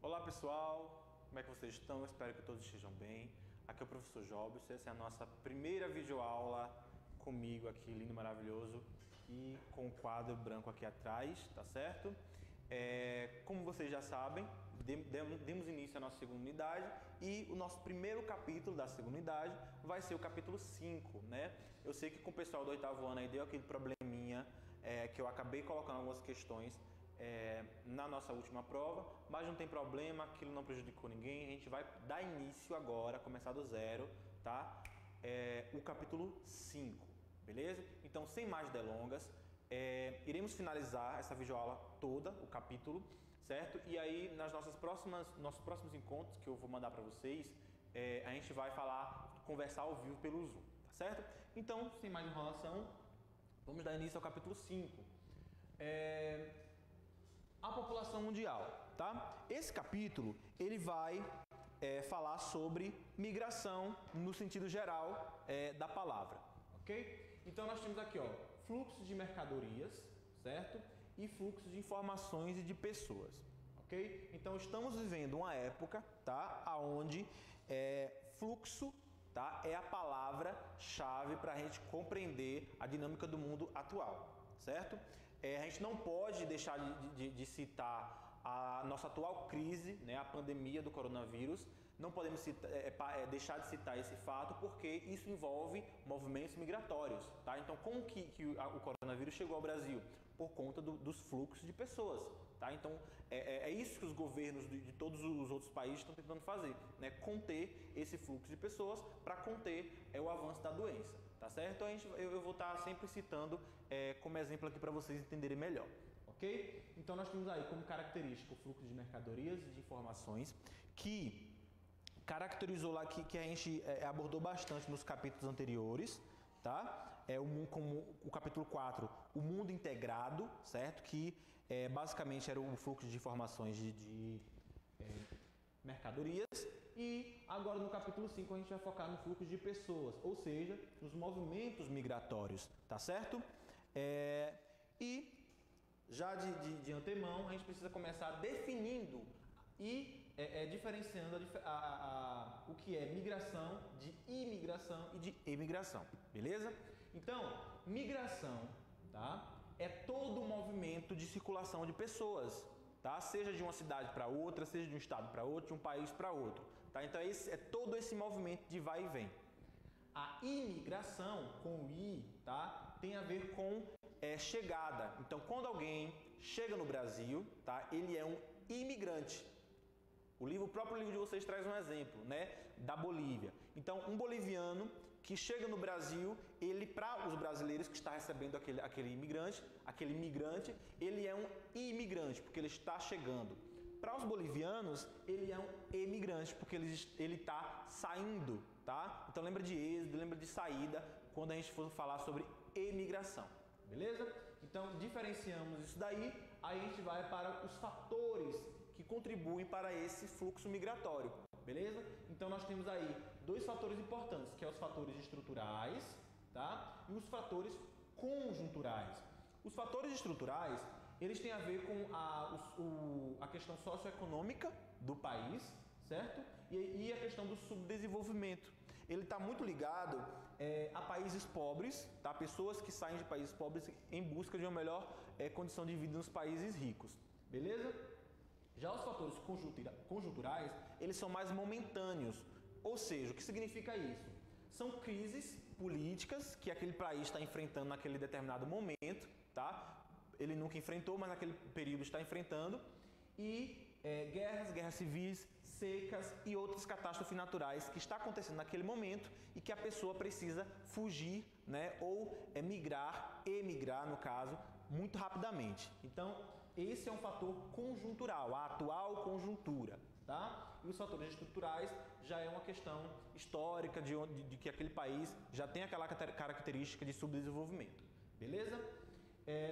Olá pessoal, como é que vocês estão? Eu espero que todos estejam bem. Aqui é o professor Jobs, essa é a nossa primeira videoaula comigo aqui, lindo, maravilhoso, e com o quadro branco aqui atrás, tá certo? Como vocês já sabem, demos início à nossa segunda unidade e o nosso primeiro capítulo da segunda unidade vai ser o capítulo 5, né? Eu sei que com o pessoal do oitavo ano aí deu aquele probleminha que eu acabei colocando algumas questões na nossa última prova, mas não tem problema, aquilo não prejudicou ninguém. A gente vai dar início agora, começar do zero, tá? O capítulo 5, beleza? Então, sem mais delongas, iremos finalizar essa videoaula toda, o capítulo, certo? E aí, nossos próximos encontros que eu vou mandar para vocês, a gente vai conversar ao vivo pelo Zoom, tá certo? Então, sem mais enrolação, vamos dar início ao capítulo 5. A população mundial, tá? Esse capítulo, ele vai falar sobre migração no sentido geral da palavra, ok? Então nós temos aqui, ó, fluxos de mercadorias, certo? E fluxos de informações e de pessoas, ok? Então estamos vivendo uma época, tá? Aonde fluxo, tá? É a palavra-chave para a gente compreender a dinâmica do mundo atual, certo? A gente não pode deixar de citar a nossa atual crise, né, a pandemia do coronavírus. Não podemos deixar de citar esse fato porque isso envolve movimentos migratórios, tá? Então, como que o coronavírus chegou ao Brasil? Por conta dos fluxos de pessoas, tá? Então, é isso que os governos de todos os outros países estão tentando fazer, né? Conter esse fluxo de pessoas para conter o avanço da doença, tá certo? Então, eu vou estar sempre citando como exemplo aqui para vocês entenderem melhor. Ok? Então nós temos aí como característica o fluxo de mercadorias e de informações, que caracterizou lá que a gente abordou bastante nos capítulos anteriores, tá? Como o capítulo 4, o mundo integrado, certo? Que basicamente era o fluxo de informações de mercadorias. E agora no capítulo 5 a gente vai focar no fluxo de pessoas, ou seja, nos movimentos migratórios, tá certo? E já de antemão, a gente precisa começar definindo e diferenciando o que é migração, de imigração e de emigração, beleza? Então, migração, tá? É todo o movimento de circulação de pessoas, tá? Seja de uma cidade para outra, seja de um estado para outro, de um país para outro, tá? Então, é todo esse movimento de vai e vem. A imigração, com o I, tá? Tem a ver com chegada. Então, quando alguém chega no Brasil, tá? Ele é um imigrante. O próprio livro de vocês traz um exemplo, né? Da Bolívia. Então, um boliviano que chega no Brasil, ele, para os brasileiros que está recebendo aquele imigrante, ele é um imigrante, porque ele está chegando. Para os bolivianos, ele é um emigrante, porque ele está saindo, tá? Então lembra de êxodo, lembra de saída, quando a gente for falar sobre emigração, beleza? Então diferenciamos isso daí, aí a gente vai para os fatores que contribuem para esse fluxo migratório, beleza? Então nós temos aí dois fatores importantes, que é os fatores estruturais, tá? E os fatores conjunturais. Os fatores estruturais, eles têm a ver com a questão socioeconômica do país, certo? E a questão do subdesenvolvimento. Ele está muito ligado a países pobres, tá? Pessoas que saem de países pobres em busca de uma melhor condição de vida nos países ricos, beleza? Já os fatores conjunturais, eles são mais momentâneos. Ou seja, o que significa isso? São crises políticas que aquele país está enfrentando naquele determinado momento, tá? Ele nunca enfrentou, mas naquele período está enfrentando. E guerras civis, secas e outras catástrofes naturais que está acontecendo naquele momento e que a pessoa precisa fugir, né? Ou emigrar no caso, muito rapidamente. Então, esse é um fator conjuntural, a atual conjuntura. Tá? E os fatores estruturais já é uma questão histórica de que aquele país já tem aquela característica de subdesenvolvimento. Beleza?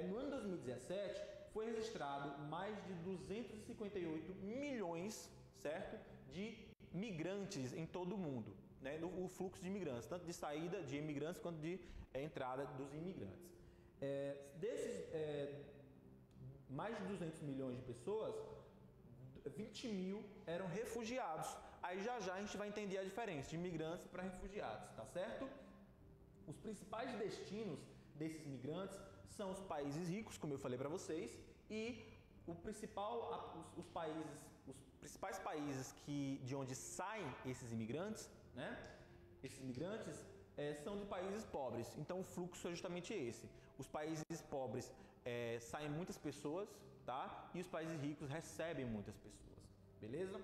No ano 2017 foi registrado mais de 258 milhões, certo? De migrantes em todo o mundo, né? O fluxo de imigrantes, tanto de saída de imigrantes quanto de entrada dos imigrantes. Desses mais de 200 milhões de pessoas, 20 mil eram refugiados. Aí já a gente vai entender a diferença de imigrantes para refugiados, tá certo? Os principais destinos desses migrantes são os países ricos, como eu falei para vocês, e os principais países de onde saem esses imigrantes, né? Esses migrantes são de países pobres. Então o fluxo é justamente esse. Os países pobres saem muitas pessoas, tá? E os países ricos recebem muitas pessoas, beleza?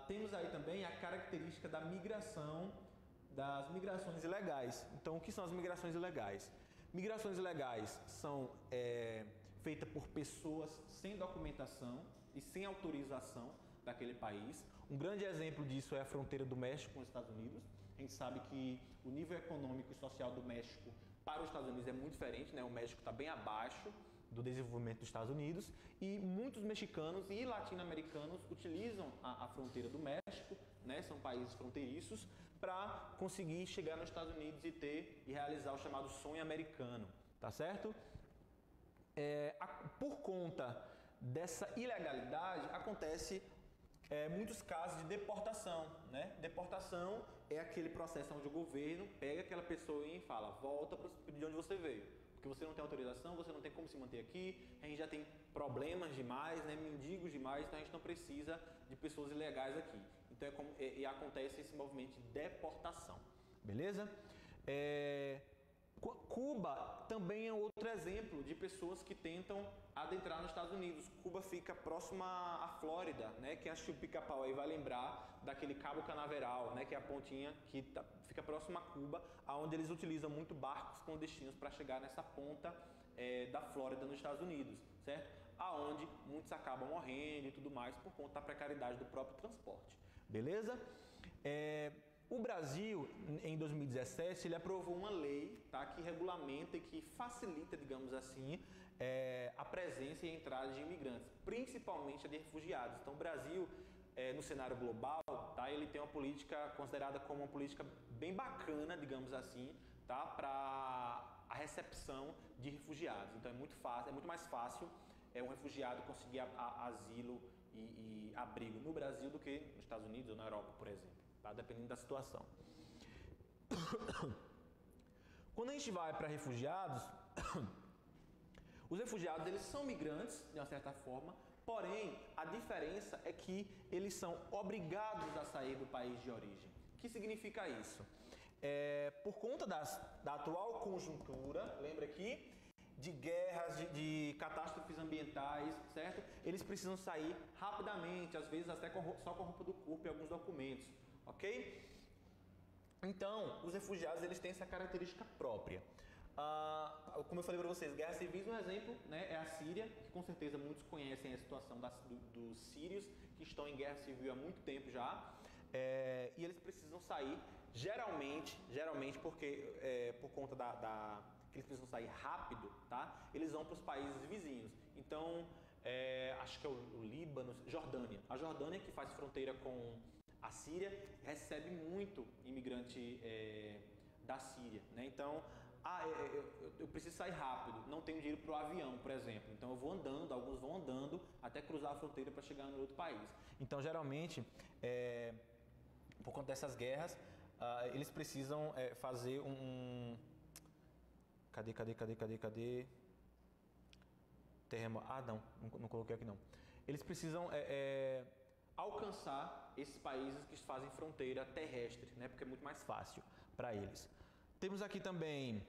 Temos aí também a característica das migrações ilegais. Então, o que são as migrações ilegais? Migrações ilegais são feitas por pessoas sem documentação e sem autorização daquele país. Um grande exemplo disso é a fronteira do México com os Estados Unidos. A gente sabe que o nível econômico e social do México para os Estados Unidos é muito diferente, né? O México está bem abaixo do desenvolvimento dos Estados Unidos e muitos mexicanos e latino-americanos utilizam a fronteira do México, né? São países fronteiriços, para conseguir chegar nos Estados Unidos e realizar o chamado sonho americano, tá certo? Por conta dessa ilegalidade, acontece muitos casos de deportação, né? Deportação é aquele processo onde o governo pega aquela pessoa e fala, volta de onde você veio, porque você não tem autorização, você não tem como se manter aqui, a gente já tem problemas demais, né? Mendigos demais, então a gente não precisa de pessoas ilegais aqui. Então acontece esse movimento de deportação, beleza? Cuba também é outro exemplo de pessoas que tentam adentrar nos Estados Unidos. Cuba fica próxima à Flórida, né? Quem assistiu Pica-Pau aí vai lembrar daquele Cabo Canaveral, né? Que é a pontinha que fica próxima a Cuba, onde eles utilizam muito barcos clandestinos para chegar nessa ponta da Flórida nos Estados Unidos, certo? Aonde muitos acabam morrendo e tudo mais por conta da precariedade do próprio transporte, beleza? O Brasil, em 2017, ele aprovou uma lei, tá, que regulamenta e que facilita, digamos assim, a presença e a entrada de imigrantes, principalmente a de refugiados. Então, o Brasil, no cenário global, tá, ele tem uma política considerada como uma política bem bacana, digamos assim, tá, para a recepção de refugiados. Então, é muito mais fácil um refugiado conseguir asilo e abrigo no Brasil do que nos Estados Unidos ou na Europa, por exemplo. Tá? Dependendo da situação. Quando a gente vai para refugiados, os refugiados eles são migrantes, de uma certa forma, porém, a diferença é que eles são obrigados a sair do país de origem. O que significa isso? Por conta da atual conjuntura, lembra aqui, de guerras, de catástrofes ambientais, certo? Eles precisam sair rapidamente, às vezes até só com a roupa do corpo e alguns documentos. Ok? Então, os refugiados eles têm essa característica própria. Como eu falei para vocês, guerras civis, um exemplo, né, é a Síria, que com certeza muitos conhecem a situação dos sírios que estão em guerra civil há muito tempo já, e eles precisam sair, geralmente porque por conta que eles precisam sair rápido, tá? Eles vão para os países vizinhos. Então, acho que é o Líbano, Jordânia. A Jordânia, que faz fronteira com a Síria, recebe muito imigrante da Síria, né? Então, eu preciso sair rápido, não tenho dinheiro para o avião, por exemplo. Então, eu vou andando, alguns vão andando até cruzar a fronteira para chegar no outro país. Então, geralmente, por conta dessas guerras, eles precisam fazer Cadê? Terremoto. Não coloquei aqui não. Eles precisam alcançar esses países que fazem fronteira terrestre, né? Porque é muito mais fácil para eles. Temos aqui também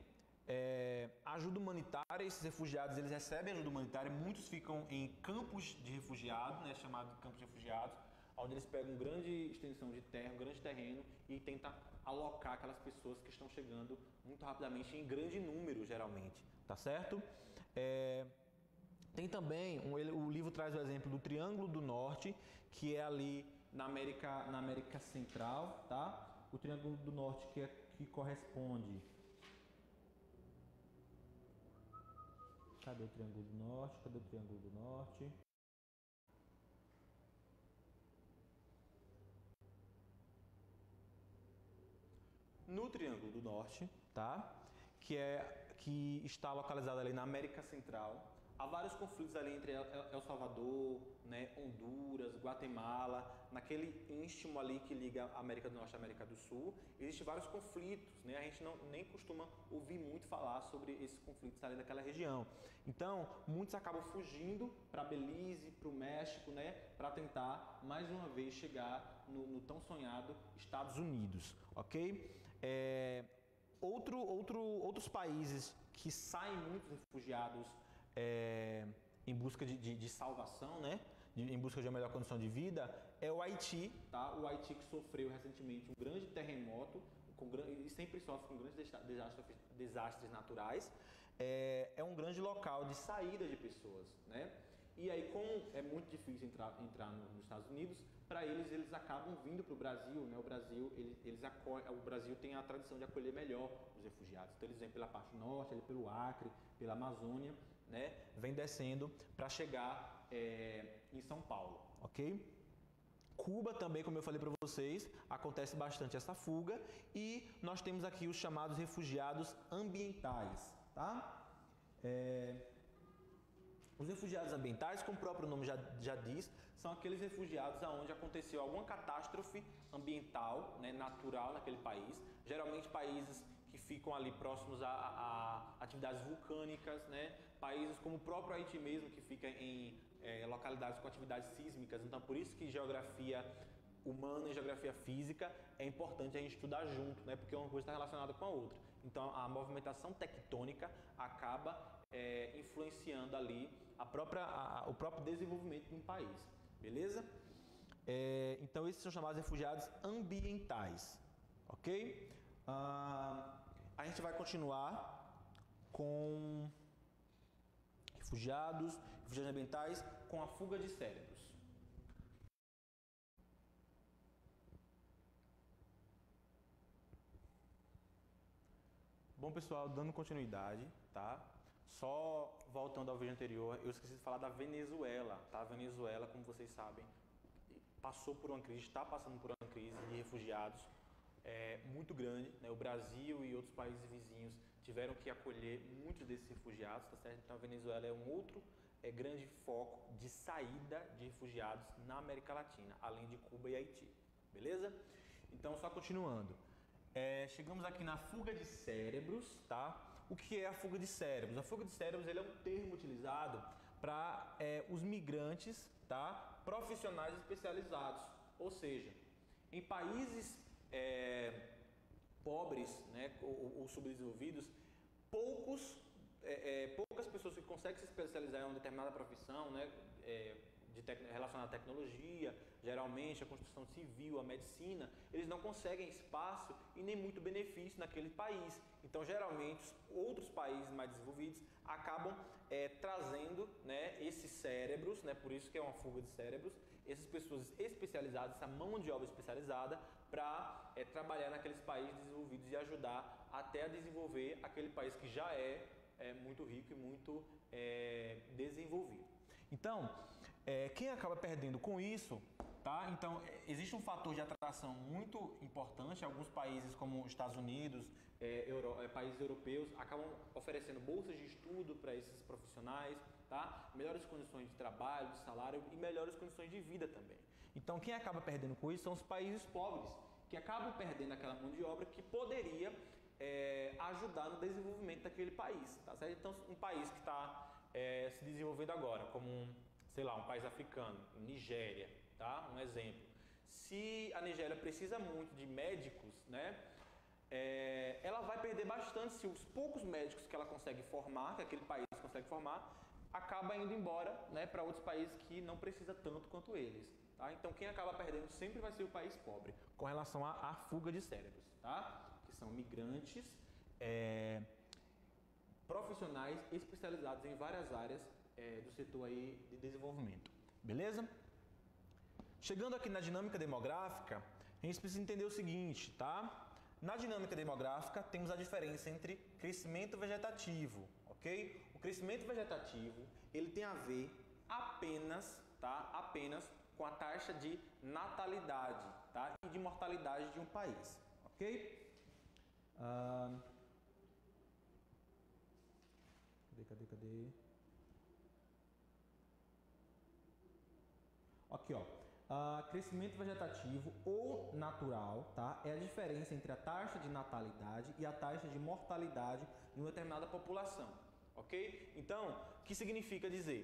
ajuda humanitária. Esses refugiados eles recebem ajuda humanitária. Muitos ficam em campos de refugiados, né? Chamado de campos de refugiados, onde eles pegam uma grande extensão de terra, um grande terreno e tentam alocar aquelas pessoas que estão chegando muito rapidamente em grande número, geralmente, tá certo? Tem também, o livro traz o exemplo do Triângulo do Norte, que é ali na América Central, tá? O Triângulo do Norte que corresponde... Cadê o Triângulo do Norte? No Triângulo do Norte, tá? Que está localizado ali na América Central, há vários conflitos ali entre El Salvador, né, Honduras, Guatemala, naquele istmo ali que liga a América do Norte e a América do Sul. Existem vários conflitos, né? A gente nem costuma ouvir muito falar sobre esses conflitos ali daquela região. Então, muitos acabam fugindo para Belize, para o México, né, para tentar mais uma vez chegar no tão sonhado Estados Unidos, ok? Outros países que saem muitos refugiados em busca de salvação, né? Em busca de uma melhor condição de vida, é o Haiti, tá? O Haiti que sofreu recentemente um grande terremoto e sempre sofre com grandes desastres naturais. É um grande local de saída de pessoas, né? E aí, como é muito difícil entrar nos Estados Unidos, para eles acabam vindo para o Brasil, né? O Brasil tem a tradição de acolher melhor os refugiados. Então, eles vêm pela parte norte, ali pelo Acre, pela Amazônia, né? Vem descendo para chegar em São Paulo, ok? Cuba também, como eu falei para vocês, acontece bastante essa fuga, e nós temos aqui os chamados refugiados ambientais, tá? Os refugiados ambientais, como o próprio nome já diz, são aqueles refugiados onde aconteceu alguma catástrofe ambiental, né, natural naquele país, geralmente países que ficam ali próximos a atividades vulcânicas, né, países como o próprio Haiti mesmo, que fica em localidades com atividades sísmicas. Então, por isso que geografia humana e geografia física é importante a gente estudar junto, né, porque uma coisa está relacionada com a outra. Então, a movimentação tectônica acaba influenciando ali o próprio desenvolvimento de um país, beleza? Então, esses são chamados refugiados ambientais, ok? A gente vai continuar com refugiados ambientais com a fuga de cérebros. Bom, pessoal, dando continuidade, tá? Só voltando ao vídeo anterior, eu esqueci de falar da Venezuela, tá? A Venezuela, como vocês sabem, passou por uma crise, está passando por uma crise de refugiados muito grande, né? O Brasil e outros países vizinhos tiveram que acolher muitos desses refugiados, tá certo? Então a Venezuela é um outro grande foco de saída de refugiados na América Latina, além de Cuba e Haiti, beleza? Então, só continuando. Chegamos aqui na fuga de cérebros, tá? O que é a fuga de cérebros? A fuga de cérebros ele é um termo utilizado para os migrantes, tá? Profissionais especializados, ou seja, em países pobres, né, ou subdesenvolvidos, poucas pessoas que conseguem se especializar em uma determinada profissão, né, relacionada à tecnologia, geralmente a construção civil, a medicina, eles não conseguem espaço e nem muito benefício naquele país. Então, geralmente, outros países mais desenvolvidos acabam trazendo, né, esses cérebros, né, por isso que é uma fuga de cérebros, essas pessoas especializadas, essa mão de obra especializada para trabalhar naqueles países desenvolvidos e ajudar até a desenvolver aquele país que já é muito rico e muito desenvolvido. Então, quem acaba perdendo com isso, tá? Então, existe um fator de atração muito importante. Alguns países, como os Estados Unidos, países europeus, acabam oferecendo bolsas de estudo para esses profissionais, tá? Melhores condições de trabalho, de salário e melhores condições de vida também. Então, quem acaba perdendo com isso são os países pobres, que acabam perdendo aquela mão de obra que poderia ajudar no desenvolvimento daquele país, tá certo? Então, um país que está se desenvolvendo agora, como sei lá, um país africano, Nigéria, tá? Um exemplo. Se a Nigéria precisa muito de médicos, né? Ela vai perder bastante se os poucos médicos que ela consegue formar, que aquele país consegue formar, acaba indo embora, né, para outros países que não precisa tanto quanto eles, tá? Então, quem acaba perdendo sempre vai ser o país pobre, com relação à fuga de cérebros, tá? Que são migrantes, profissionais especializados em várias áreas do setor aí de desenvolvimento, beleza? Chegando aqui na dinâmica demográfica, a gente precisa entender o seguinte, tá? Na dinâmica demográfica, temos a diferença entre crescimento vegetativo, ok? O crescimento vegetativo, ele tem a ver apenas, tá? Apenas com a taxa de natalidade, tá? E de mortalidade de um país, ok? Cadê? Aqui, ó. Crescimento vegetativo ou natural, tá? É a diferença entre a taxa de natalidade e a taxa de mortalidade em uma determinada população, ok? Então, o que significa dizer?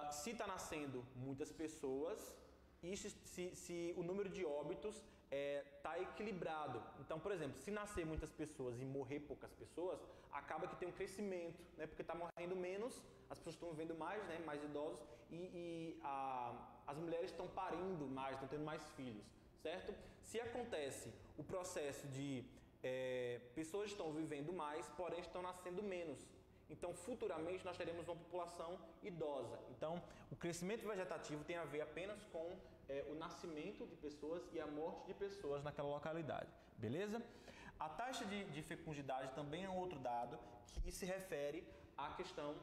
Se está nascendo muitas pessoas, se o número de óbitos está equilibrado. Então, por exemplo, se nascer muitas pessoas e morrer poucas pessoas, acaba que tem um crescimento, né? Porque está morrendo menos, as pessoas estão vivendo mais, né? Mais idosos e as mulheres estão parindo mais, estão tendo mais filhos, certo? Se acontece o processo de pessoas estão vivendo mais, porém estão nascendo menos. Então, futuramente, nós teremos uma população idosa. Então, o crescimento vegetativo tem a ver apenas com o nascimento de pessoas e a morte de pessoas naquela localidade, beleza? A taxa de fecundidade também é um outro dado que se refere à questão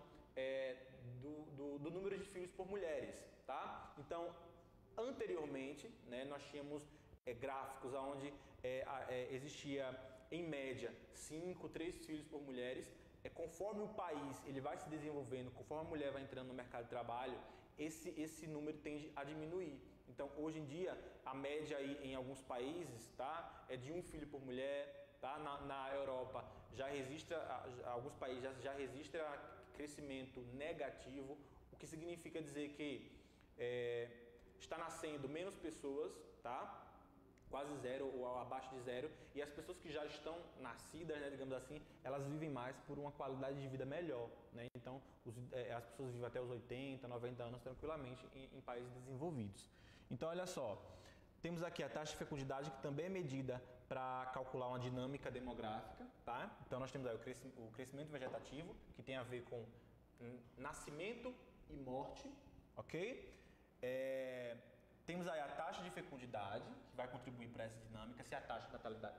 do número de filhos por mulheres, tá? Então, anteriormente, né, nós tínhamos gráficos onde existia, em média, 3 filhos por mulheres. Conforme o país ele vai se desenvolvendo, conforme a mulher vai entrando no mercado de trabalho, esse número tende a diminuir. Então, hoje em dia, a média aí em alguns países, tá, é de 1 filho por mulher, tá? Na Europa, alguns países já registra crescimento negativo, o que significa dizer que está nascendo menos pessoas, tá? Quase zero ou abaixo de zero, e as pessoas que já estão nascidas, né, digamos assim, elas vivem mais por uma qualidade de vida melhor, né? Então, as pessoas vivem até os 80, 90 anos tranquilamente em países desenvolvidos. Então, olha só, temos aqui a taxa de fecundidade, que também é medida para calcular uma dinâmica demográfica, tá? Então, nós temos aí o crescimento vegetativo, que tem a ver com nascimento e morte, ok? Temos aí a taxa de fecundidade, que vai contribuir para essa dinâmica. Se a taxa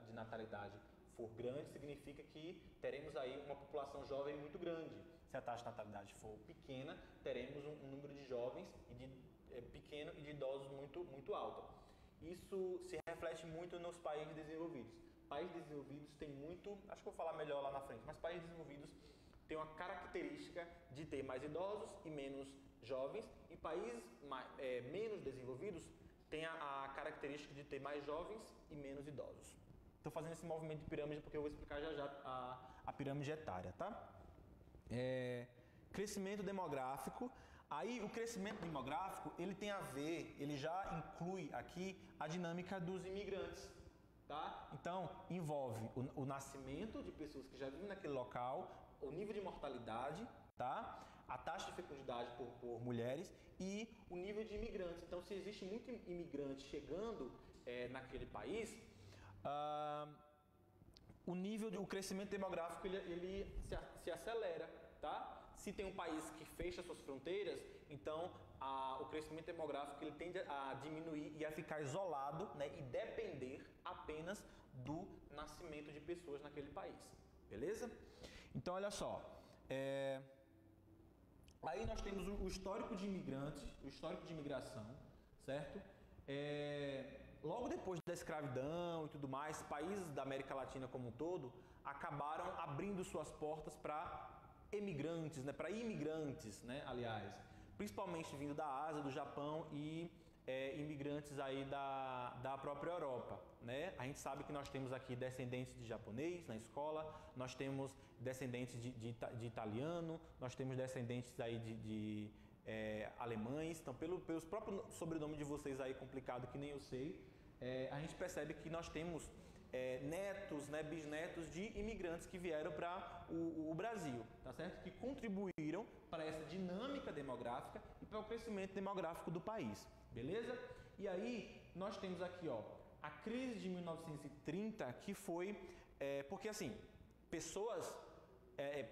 de natalidade for grande, significa que teremos aí uma população jovem muito grande. Se a taxa de natalidade for pequena, teremos um número de jovens pequeno e de idosos muito alto. Isso se reflete muito nos países desenvolvidos. Países desenvolvidos têm muito, acho que eu vou falar melhor lá na frente, mas países desenvolvidos têm uma característica de ter mais idosos e menos jovens, e países menos desenvolvidos têm a característica de ter mais jovens e menos idosos. Estou fazendo esse movimento de pirâmide porque eu vou explicar já a pirâmide etária, tá? Crescimento demográfico. Aí o crescimento demográfico, ele tem a ver, ele já inclui aqui a dinâmica dos imigrantes, tá? Então, envolve o nascimento de pessoas que já vivem naquele local, o nível de mortalidade, tá? A taxa de fecundidade por mulheres e o nível de imigrantes. Então, se existe muito imigrante chegando naquele país, o crescimento demográfico ele se acelera, tá? Se tem um país que fecha suas fronteiras, então o crescimento demográfico ele tende a diminuir e a ficar isolado, né, e depender apenas do nascimento de pessoas naquele país, beleza? Então, olha só, aí nós temos o histórico de imigrantes, o histórico de imigração, certo? Logo depois da escravidão e tudo mais, países da América Latina como um todo acabaram abrindo suas portas para emigrantes, né, para imigrantes, né, aliás, principalmente vindo da Ásia, do Japão e imigrantes aí da própria Europa, né? A gente sabe que nós temos aqui descendentes de japonês na escola, nós temos descendentes de italiano, nós temos descendentes aí de alemães. Então, pelos próprios sobrenomes de vocês aí complicado que nem eu sei, a gente percebe que nós temos netos, né, bisnetos de imigrantes que vieram para o Brasil, tá certo? Que contribuíram para essa dinâmica demográfica e para o crescimento demográfico do país, beleza? E aí nós temos aqui, ó, a crise de 1930, que foi porque assim, pessoas,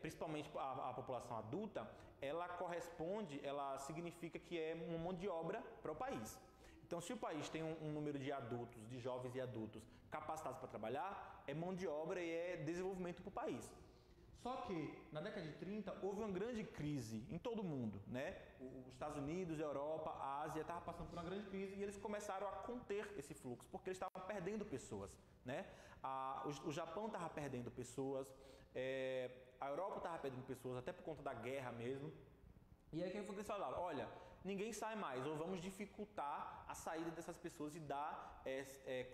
principalmente a população adulta, ela significa que é uma mão de obra para o país. Então, se o país tem um número de adultos, de jovens e adultos capacitados para trabalhar, é mão de obra e é desenvolvimento para o país. Só que, na década de 30, houve uma grande crise em todo o mundo, né? Os Estados Unidos, a Europa, a Ásia estavam passando por uma grande crise e eles começaram a conter esse fluxo, porque eles estavam perdendo pessoas, né? O Japão estava perdendo pessoas, a Europa estava perdendo pessoas, até por conta da guerra mesmo. E aí, o que eles falaram? Olha, ninguém sai mais, ou vamos dificultar a saída dessas pessoas e dar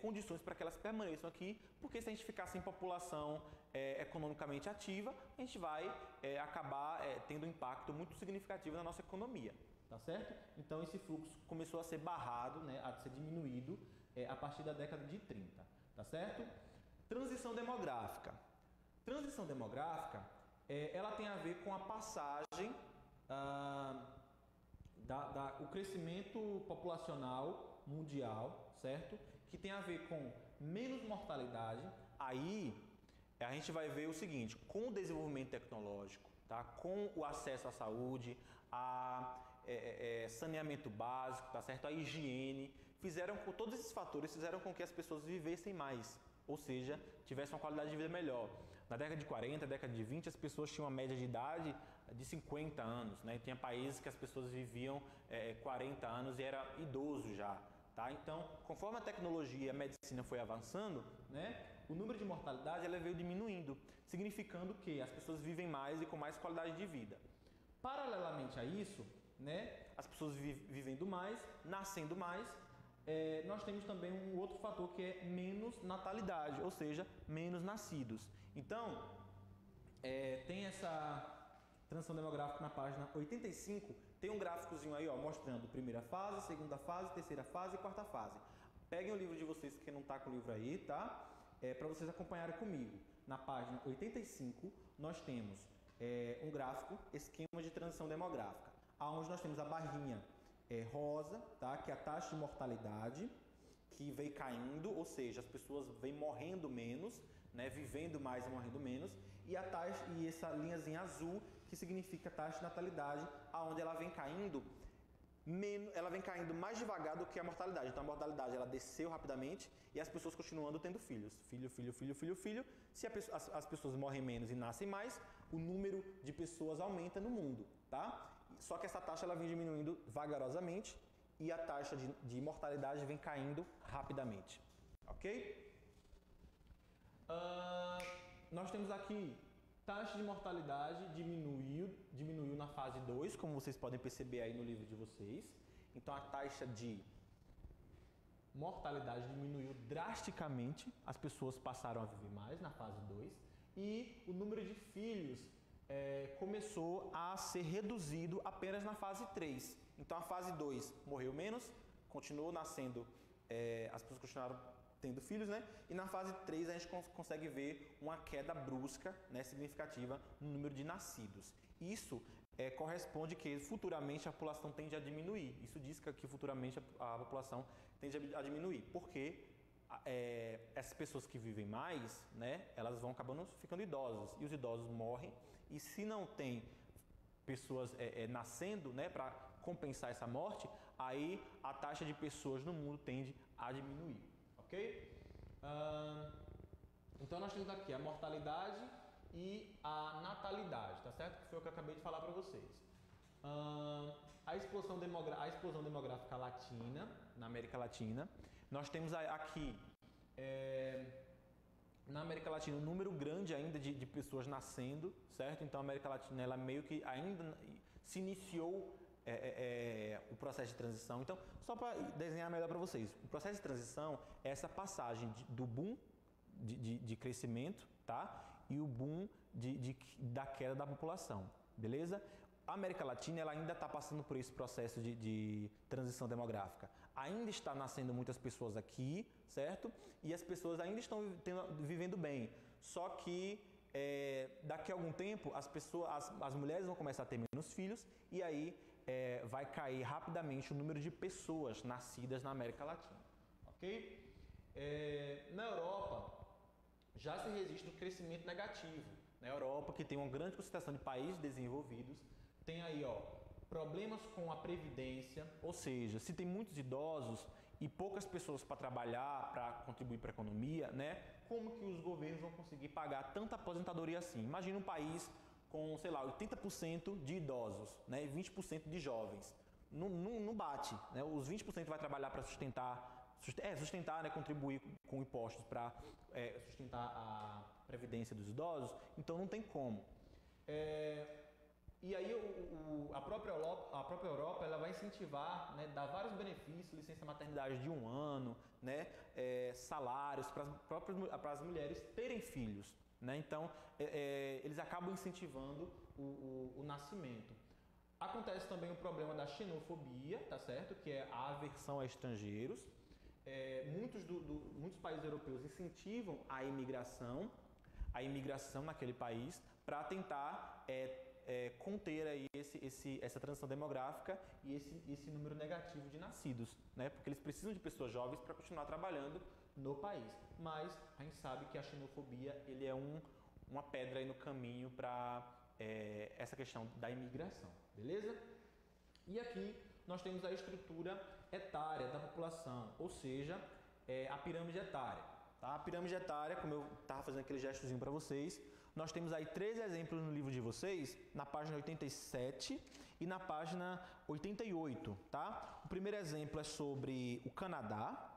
condições para que elas permaneçam aqui, porque se a gente ficar sem população economicamente ativa, a gente vai acabar tendo um impacto muito significativo na nossa economia, tá certo? Então esse fluxo começou a ser barrado, né, a ser diminuído a partir da década de 30, tá certo? Transição demográfica. Transição demográfica, ela tem a ver com a passagem o crescimento populacional mundial, certo? Que tem a ver com menos mortalidade. Aí a gente vai ver o seguinte: com o desenvolvimento tecnológico, tá? Com o acesso à saúde, saneamento básico, tá certo? A higiene, todos esses fatores fizeram com que as pessoas vivessem mais, ou seja, tivessem uma qualidade de vida melhor. Na década de 40, década de 20, as pessoas tinham uma média de idade de 50 anos, né? Tinha países que as pessoas viviam 40 anos e era idoso já, tá? Então, conforme a tecnologia e a medicina foi avançando, né, o número de mortalidade ela veio diminuindo, significando que as pessoas vivem mais e com mais qualidade de vida. Paralelamente a isso, né, as pessoas vivendo mais, nascendo mais, nós temos também um outro fator que é menos natalidade, ou seja, menos nascidos. Então, tem essa transição demográfica na página 85, tem um gráficozinho aí, ó, mostrando primeira fase, segunda fase, terceira fase e quarta fase. Peguem o livro de vocês, que não está com o livro aí, tá? Para vocês acompanharem comigo. Na página 85, nós temos um gráfico, esquema de transição demográfica, onde nós temos a barrinha rosa, tá? Que é a taxa de mortalidade, que vem caindo, ou seja, as pessoas vêm morrendo menos, né? Vivendo mais e morrendo menos, e a taxa, e essa linhazinha azul, que significa a taxa de natalidade, aonde ela vem caindo mais devagar do que a mortalidade. Então a mortalidade ela desceu rapidamente e as pessoas continuando tendo filhos. Filho. Se as pessoas morrem menos e nascem mais, o número de pessoas aumenta no mundo, tá? Só que essa taxa ela vem diminuindo vagarosamente e a taxa de mortalidade vem caindo rapidamente, ok? Nós temos aqui taxa de mortalidade diminuiu na fase 2, como vocês podem perceber aí no livro de vocês. Então a taxa de mortalidade diminuiu drasticamente, as pessoas passaram a viver mais na fase 2 e o número de filhos começou a ser reduzido apenas na fase 3. Então a fase 2 morreu menos, continuou nascendo, as pessoas continuaram tendo filhos, né? E na fase 3 a gente consegue ver uma queda brusca, né, significativa no número de nascidos. Isso corresponde que futuramente a população tende a diminuir. Isso diz que futuramente a população tende a diminuir, porque essas pessoas que vivem mais, né, elas vão acabando ficando idosas e os idosos morrem. E se não tem pessoas nascendo, né, para compensar essa morte, aí a taxa de pessoas no mundo tende a diminuir. Ok? Então nós temos aqui a mortalidade e a natalidade, tá certo? Que foi o que eu acabei de falar para vocês. A explosão demográfica latina, na América Latina. Nós temos aqui, na América Latina, um número grande ainda de pessoas nascendo, certo? Então a América Latina, ela meio que ainda se iniciou o processo de transição. Então, só para desenhar melhor para vocês, o processo de transição é essa passagem do boom de crescimento, tá? E o boom da queda da população, beleza? A América Latina ela ainda está passando por esse processo de transição demográfica. Ainda está nascendo muitas pessoas aqui, certo? E as pessoas ainda estão vivendo bem. Só que daqui a algum tempo as mulheres vão começar a ter menos filhos e aí vai cair rapidamente o número de pessoas nascidas na América Latina, ok? Na Europa já se registra um crescimento negativo. Na Europa, que tem uma grande concentração de países desenvolvidos, tem aí problemas com a previdência, ou seja, se tem muitos idosos e poucas pessoas para trabalhar, para contribuir para a economia, né? Como que os governos vão conseguir pagar tanta aposentadoria assim? Imagina um país com, sei lá, 80% de idosos, né, e 20% de jovens. Não bate, né? Os 20% vai trabalhar para sustentar, né, contribuir com impostos para sustentar a previdência dos idosos, então não tem como. E aí a própria Europa ela vai incentivar, né, dar vários benefícios, licença maternidade de 1 ano, né, salários para as mulheres terem filhos, né? Então eles acabam incentivando o nascimento. Acontece também o problema da xenofobia, tá certo? Que é a aversão a estrangeiros. Muitos países europeus incentivam a imigração naquele país para tentar conter aí essa transição demográfica e esse número negativo de nascidos, né? Porque eles precisam de pessoas jovens para continuar trabalhando no país. Mas a gente sabe que a xenofobia ele é uma pedra aí no caminho para essa questão da imigração, beleza? E aqui nós temos a estrutura etária da população, ou seja, a pirâmide etária. Tá? A pirâmide etária, como eu estava fazendo aquele gestozinho para vocês, nós temos aí 3 exemplos no livro de vocês, na página 87 e na página 88. Tá? O primeiro exemplo é sobre o Canadá,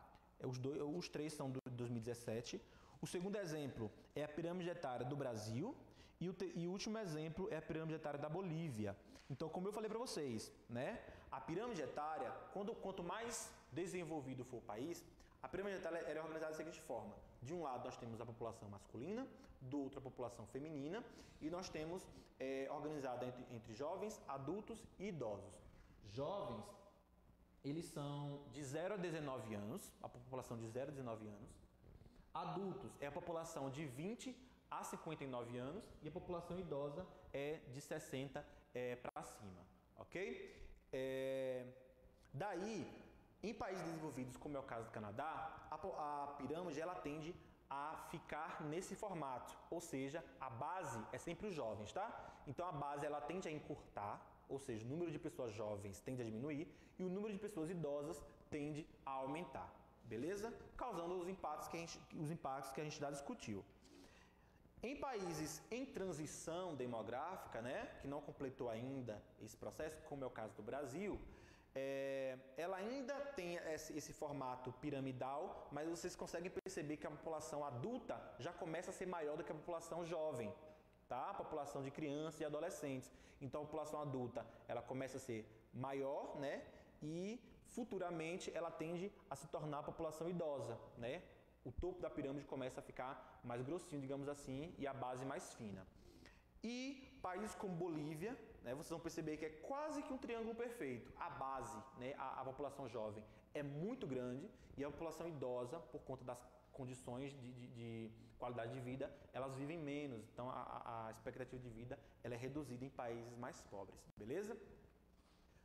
os 3 são de 2017. O segundo exemplo é a pirâmide etária do Brasil e o último exemplo é a pirâmide etária da Bolívia. Então, como eu falei para vocês, né, a pirâmide etária, quanto mais desenvolvido for o país, a pirâmide etária é organizada da seguinte forma. De um lado, nós temos a população masculina, do outro, a população feminina, e nós temos organizada entre jovens, adultos e idosos. Jovens, eles são de 0 a 19 anos, a população de 0 a 19 anos. Adultos é a população de 20 a 59 anos e a população idosa é de 60 para cima, ok? Daí, em países desenvolvidos, como é o caso do Canadá, a pirâmide ela tende a ficar nesse formato, ou seja, a base é sempre os jovens, tá? Então a base ela tende a encurtar, ou seja, o número de pessoas jovens tende a diminuir e o número de pessoas idosas tende a aumentar, beleza? Causando os impactos que a gente já discutiu. Em países em transição demográfica, né, que não completou ainda esse processo, como é o caso do Brasil, ela ainda tem esse formato piramidal, mas vocês conseguem perceber que a população adulta já começa a ser maior do que a população jovem, tá? A população de crianças e adolescentes. Então a população adulta ela começa a ser maior, né? E futuramente ela tende a se tornar a população idosa, né? O topo da pirâmide começa a ficar mais grossinho, digamos assim, e a base mais fina. E países como Bolívia, né, vocês vão perceber que é quase que um triângulo perfeito. A base, né, a população jovem é muito grande e a população idosa, por conta das condições de qualidade de vida, elas vivem menos. Então a expectativa de vida ela é reduzida em países mais pobres, beleza?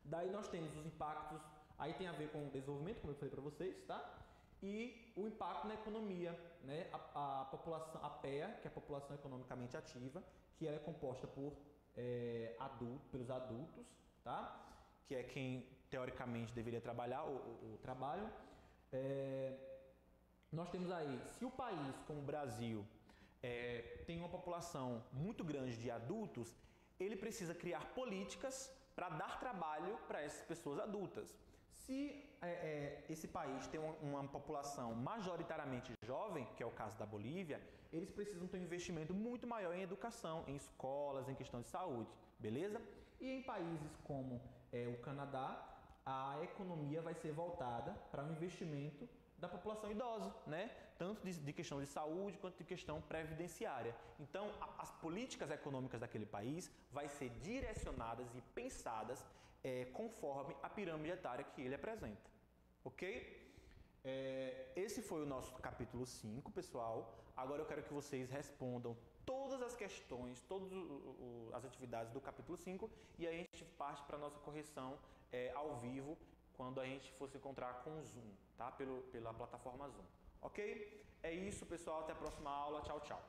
Daí nós temos os impactos, aí tem a ver com o desenvolvimento, como eu falei para vocês, tá? E o impacto na economia, né? A população, a PEA, que é a população economicamente ativa, que ela é composta por pelos adultos, tá? Que é quem teoricamente deveria trabalhar ou trabalham. Nós temos aí, se o país como o Brasil tem uma população muito grande de adultos, ele precisa criar políticas para dar trabalho para essas pessoas adultas. Se esse país tem uma população majoritariamente jovem, que é o caso da Bolívia, eles precisam ter um investimento muito maior em educação, em escolas, em questão de saúde, beleza? E em países como o Canadá, a economia vai ser voltada para o investimento da população idosa, né? Tanto de questão de saúde quanto de questão previdenciária. Então, as políticas econômicas daquele país vai ser direcionadas e pensadas conforme a pirâmide etária que ele apresenta, ok? Esse foi o nosso capítulo 5, pessoal. Agora eu quero que vocês respondam todas as questões, todas as atividades do capítulo 5 e aí a gente parte para a nossa correção ao vivo quando a gente for se encontrar com o Zoom, tá? Pela plataforma Zoom, ok? É isso, pessoal. Até a próxima aula. Tchau, tchau.